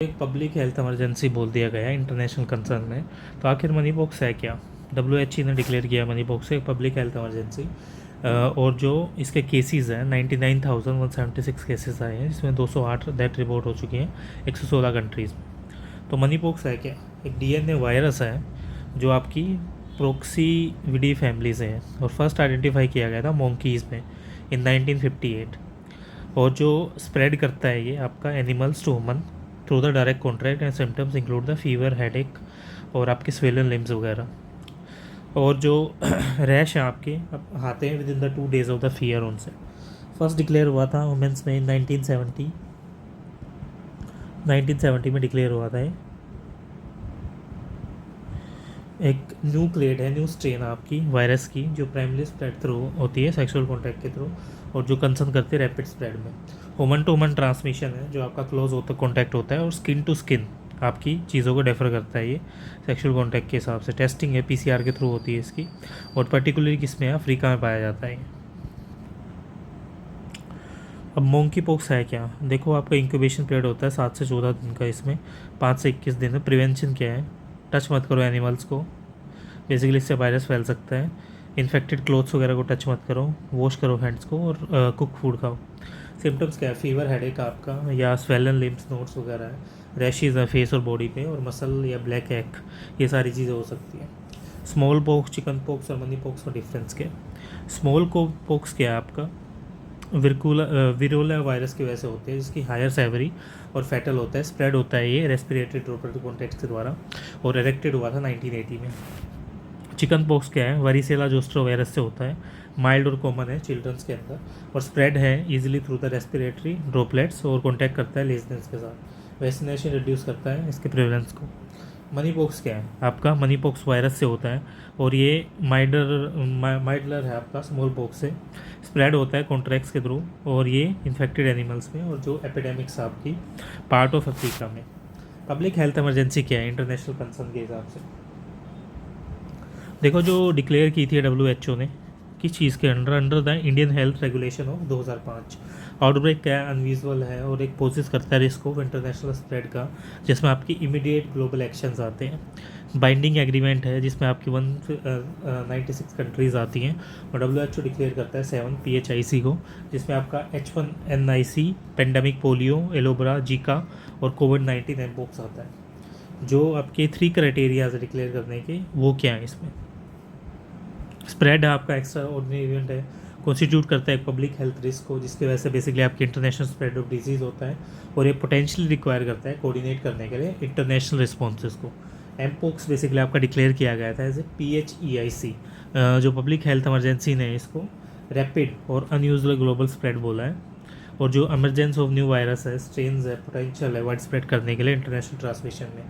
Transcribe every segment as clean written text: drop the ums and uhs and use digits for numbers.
एक public health emergency बोल दिया गया इंटरनेशनल कंसर्न में। तो आखिर मनी पॉक्स है क्या? WHO ने डिक्लेयर किया मनी पॉक्स एक पब्लिक हेल्थ इमरजेंसी। और जो इसके केसेस हैं 99,176 केसेस आए हैं, जिसमें 208 डेथ रिपोर्ट हो चुकी हैं 116 कंट्रीज़ में। तो मनी पॉक्स है क्या? एक DNA वायरस है जो आपकी प्रोक्सी विडी फैमिली से है और फर्स्ट आइडेंटिफाई किया गया था मोंकीज़ में इन 1958। और जो स्प्रेड करता है ये आपका animals to human through the direct contract and symptoms include the fever, headache और आपके स्वेलन लिम्स वगैरह। और जो रैश हैं आपके अब आते हैं with in the 2 days of the fear उनसे। फर्स्ट डिक्लेयर हुआ था वुमेंस में 1970 में डिक्लेयर हुआ था ये। एक न्यू क्लेड है, न्यू स्ट्रेन आपकी वायरस की, जो प्राइमरी स्प्रेड थ्रू होती है सेक्सुअल कॉन्टैक्ट के थ्रू और जो कंसर्न करती है रैपिड स्प्रेड में। ह्यूमन टू ह्यूमन ट्रांसमिशन है, जो आपका क्लोज होता कॉन्टैक्ट होता है और स्किन टू स्किन आपकी चीज़ों को डेफर करता है ये सेक्सुअल कॉन्टैक्ट के हिसाब से। टेस्टिंग है PCR के थ्रू होती है इसकी और पर्टिकुलरली किस में है, अफ्रीका में पाया जाता है ये। अब मोंकी पॉक्स है क्या? देखो आपका इंक्यूबेशन पीरियड होता है 7 से 14 दिन का, इसमें 5 से 21 दिन में। प्रिवेंशन क्या है? टच मत करो एनिमल्स को, बेसिकली इससे वायरस फैल सकता है। इन्फेक्टेड क्लोथ्स वगैरह को टच मत करो, वॉश करो हैंड्स को और कुक फूड खाओ। सिम्टम्स क्या है? फीवर, हेडेक आपका या स्वेलन लिम्स नोड्स वगैरह है, रैशेज़ है फेस और बॉडी पे और मसल या ब्लैक एक, ये सारी चीज़ें हो सकती हैं। स्मॉल पॉक्स, चिकन पॉक्स और मनी पॉक्स का डिफरेंस क्या है? स्मॉल को पॉक्स क्या है आपका विरोला वायरस की वजह से होते हैं, जिसकी हायर सेवरी और फैटल होता है। स्प्रेड होता है ये रेस्पिरेटरी ड्रॉपलेट कॉन्टैक्ट के द्वारा और इरेक्टेड हुआ था 1980 में। चिकन पॉक्स क्या है? वरीसेला जोस्टर वायरस से होता है, माइल्ड और कॉमन है चिल्ड्रंस के अंदर और स्प्रेड है easily through the respiratory droplets और कॉन्टैक्ट करता है लेजनेस के साथ। वैक्सीनेशन रिड्यूस करता है इसके प्रेवलेंस को। मनी पॉक्स क्या है? आपका मनी पॉक्स वायरस से होता है और ये माइडलर है आपका स्मॉल पॉक्स से। स्प्रेड होता है कॉन्ट्रैक्ट्स के थ्रू और ये इन्फेक्टेड एनिमल्स में और जो एपिडेमिक्स आपकी पार्ट ऑफ अफ्रीका में। पब्लिक हेल्थ इमरजेंसी क्या है इंटरनेशनल कंसर्न के हिसाब से? देखो जो डिक्लेयर की थी WHO ने, किस चीज़ के under the Indian health regulation of 2005। Outbreak क्या है? अनविजुअल है और एक पोजेस करता है रिस्क ऑफ इंटरनेशनल स्प्रेड का, जिसमें आपकी इमीडिएट ग्लोबल एक्शंस आते हैं। बाइंडिंग एग्रीमेंट है जिसमें आपकी 196 कंट्रीज़ आती हैं और WHO डिक्लेयर करता है 7 PHIC को, जिसमें आपका H1N1 पेंडेमिक, पोलियो, एलोबरा, जीका और कोविड-19 एमपॉक्स आता है। जो आपके 3 क्राइटेरियाज डिक्लेयर करने के, वो क्या है इसमें? स्प्रेड है आपका एक्स्ट्रा ऑर्डिनरी इवेंट है, कॉन्स्टिट्यूट करता है एक पब्लिक हेल्थ रिस्क को, जिसकी वजह से बेसिकली आपकी इंटरनेशनल स्प्रेड ऑफ डिजीज़ होता है और ये पोटेंशियली रिक्वायर करता है कोऑर्डिनेट करने के लिए इंटरनेशनल रिस्पॉन्सेस को। एमपोक्स बेसिकली आपका डिक्लेयर किया गया था एज ए PHEIC। जो पब्लिक हेल्थ इमरजेंसी ने इसको रैपिड और अनयूजुअल ग्लोबल स्प्रेड बोला है और जो एमरजेंस ऑफ न्यू वायरस है, स्ट्रेन्स है, पोटेंशियल है वाइड स्प्रेड करने के लिए इंटरनेशनल ट्रांसमिशन में।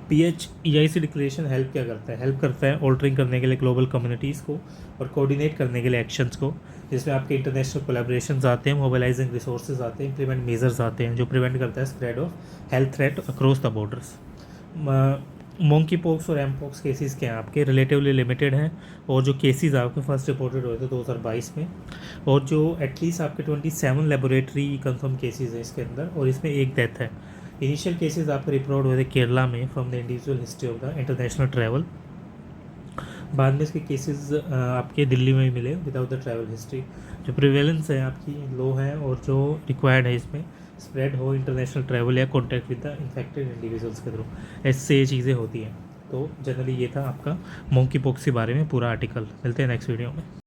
PHEIC डिक्लेरेशन हेल्प क्या करता है? हेल्प करता है ऑल्टरिंग करने के लिए ग्लोबल कम्युनिटीज़ को और कोऑर्डिनेट करने के लिए एक्शंस को, जिसमें आपके इंटरनेशनल कोलैबोरेशंस आते हैं, मोबिलाइजिंग रिसोर्सेज आते हैं, इंप्लीमेंट मेजर्स आते हैं जो प्रिवेंट करता है spread of health threat across the borders. Monkey pox और एमपॉक्स केसेस क्या हैं? आपके रिलेटिवली लिमिटेड हैं और जो केसेस आपके फर्स्ट रिपोर्टेड हुए थे 2022 में और जो एटलीस्ट आपके 27 लेबोरेटरी कंफर्म केसेस हैं इसके अंदर और इसमें एक डेथ है। इनिशियल केसेस आपके रिपोर्ट हुए थे केरला में from the individual history of the international travel. बाद में इसके केसेस आपके दिल्ली में ही मिले विदाउट द ट्रैवल हिस्ट्री। जो प्रिवेलेंस है आपकी लो है और जो रिक्वायर्ड है इसमें स्प्रेड हो इंटरनेशनल ट्रैवल या contact with the infected individuals के थ्रू, ऐसे ये चीज़ें होती हैं। तो जनरली ये था आपका मोंकी पॉक्स के बारे में पूरा आर्टिकल। मिलते हैं नेक्स्ट वीडियो में।